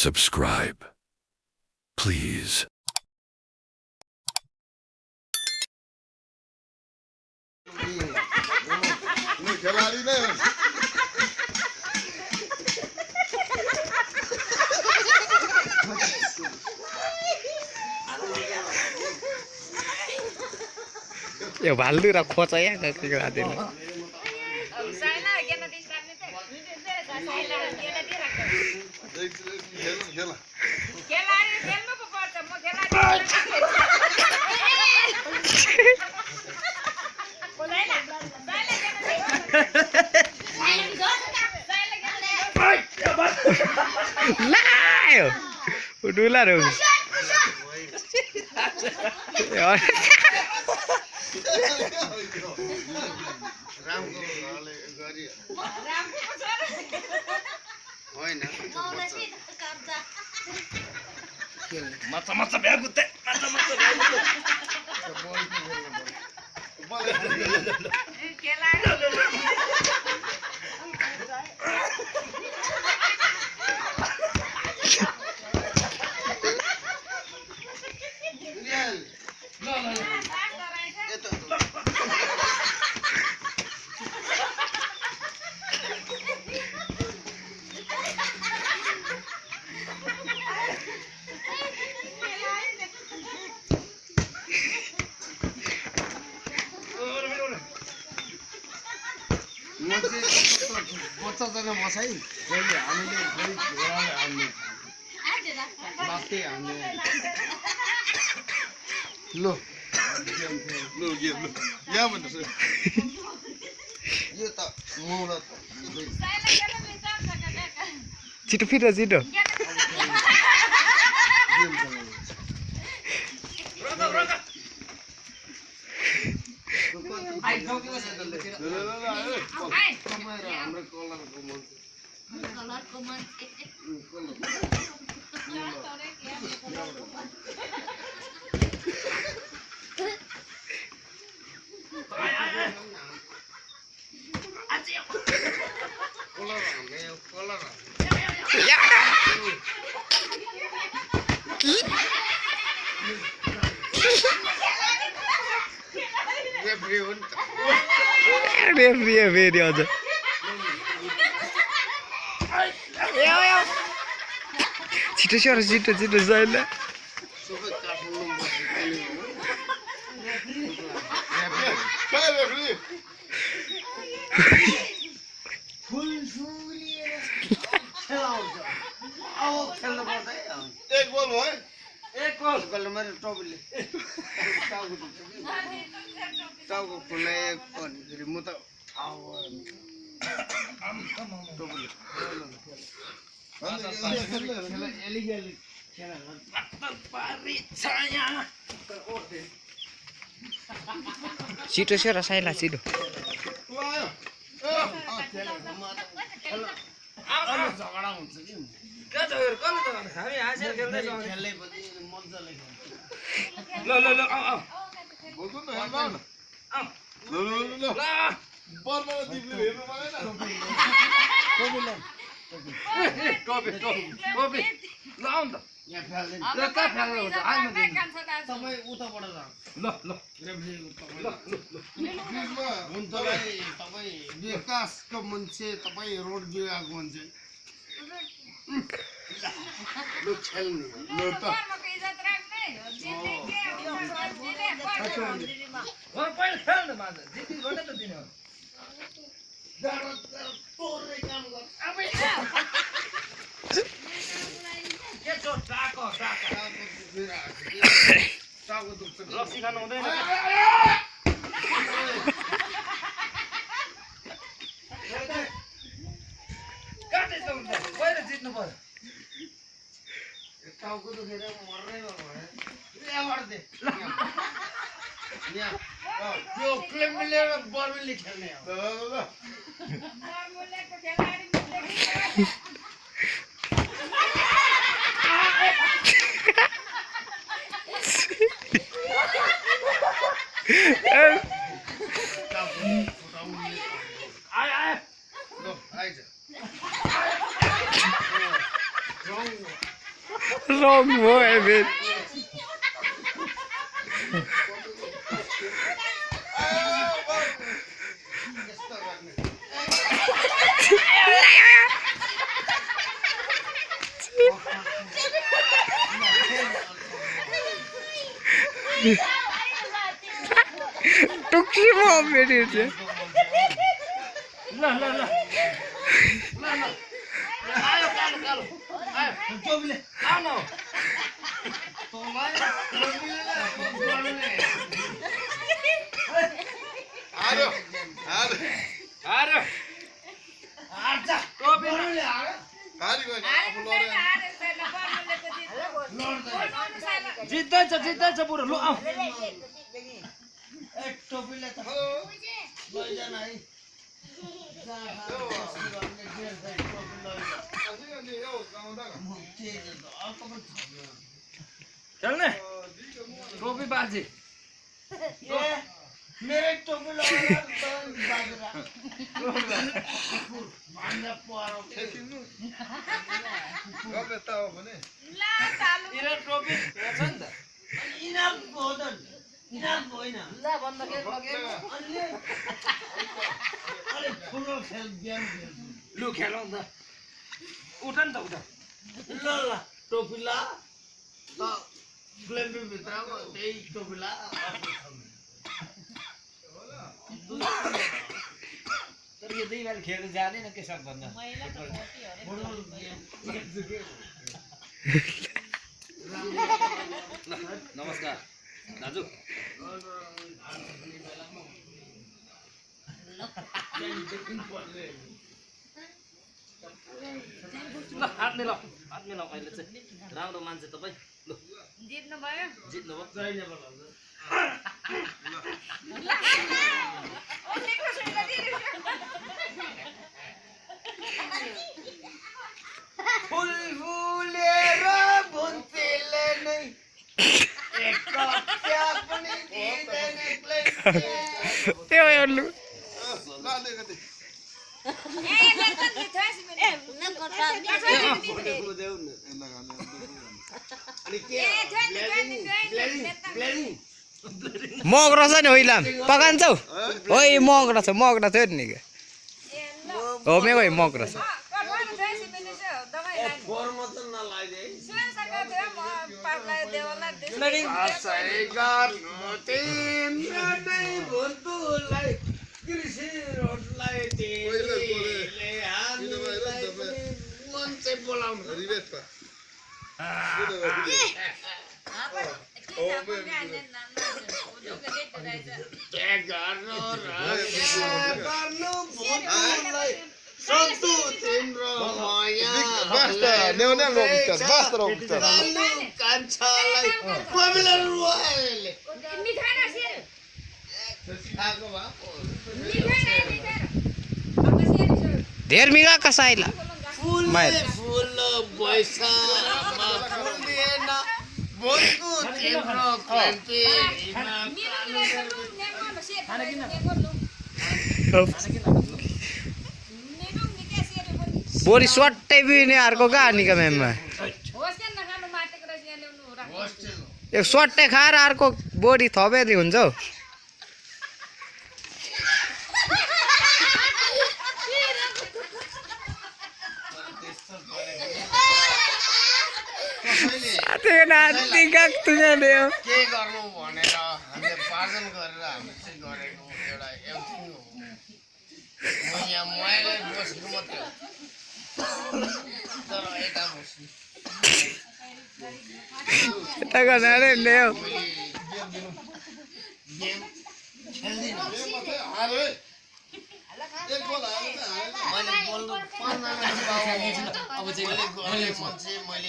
subscribe, please. यो भालु र खोचा या के गादिन लायो उडुला रो Mata mata bergute, mata mata bergute. बच्चा जना मसाई हामीले फेरि घोडाले हाल्ने बाते हाल्ने लो लो या भन्नु यो त मौला छिटो फिर छिटो फेरि अझ छिटो सर छिटो छिटो जाइल टाउको खुल्लाए फेरि म त छिटो सर साइला छिटो झगडा हुन्छ कि हामी हाँसेर खेल्दै छौँ खेल्दैपछि मजाले ल ल ल आऊ आऊ टोपी टोपी ल आऊ न त यहाँ फ्याल्दैन ल कहाँ फ्याल्नु हुन्छ आइम तपाईँ उताबाट जानु ल ल हुन्तलाई तपाईँ विकासको मान्छे तपाईँ रोड विभागको मान्छे लु खेल्ने लु त पहिला खेल्नु माझ जिति गर्ने त दिने हो के छ टाको टाउको दुख्छ लस्सी खानु हुँदैन काटे त हुन्छ पहिला जित्नु पर्यो टाउको दुखेर मर्नै भयो यहाँबाट दे यहाँ त्यो क्लेम मिलेर बर्मेलले खेल्ने हो आए ल आइज रङ हो एबिन टुक्सी म फेरि चाहिँ ल ल ल आयो कालो कालो आयो टोपीले आऊ न आरो आरो आजा टोपीले हारी गयो आफू लड्दै जित्दैछ बुढो लु आऊ टोपीले त लैजान है खेल्ने टोपी बाजे मेरै टोपी लगाएर भन्दा पर फेकिनु गफ त हो भने इरा टोपी हेर्छ नि त इनाम होइन ल भन्दा के अलिक ठुलो खेल गेम लु खेलौँ त उठ नि त उठ ल ल टोपी ला त ग्लेम्बी भित्रमा त्यही टोपी ला तर यो दुई बेला खेल्नु जाँदैन के सब भन्दा नमस्कार दाजु ल हात मिलाऊ अहिले चाहिँ राम्रो मान्छे तपाईँ ल जित्नुभयो जित्नुभयो जहिले बोलाउँछ फुल फुलेर भुन्तेले नै एक कप चिया पनि दिँदैन त्यो हेर्नु मग रहेछ नि होइलाम पकान्छौ ओइ मग रहेछ नि हो मेरो मग रहेछ धेर मिगा कसाइला फुल बैसाखमा फुलेन बोलको तिम्रो क्लान्ति बोरी स्वाट्टै बिने अर्को कहाँ निका मेममा एक स्वाट्टै खाएर अर्को बोडी थपेर हुन्छ हौ के गर्नु भनेर हामीले पार्जन गरेर हामी चाहिँ गरेको एउटा एभ्रिथिङ हो म यहाँ मैले बसेको मात्रै हो तर यता बस्नु यता गर्नाले ल्याऊ गेम खेल्दिनँ मैले बोल्नु पर्दैन अब चाहिँ मैले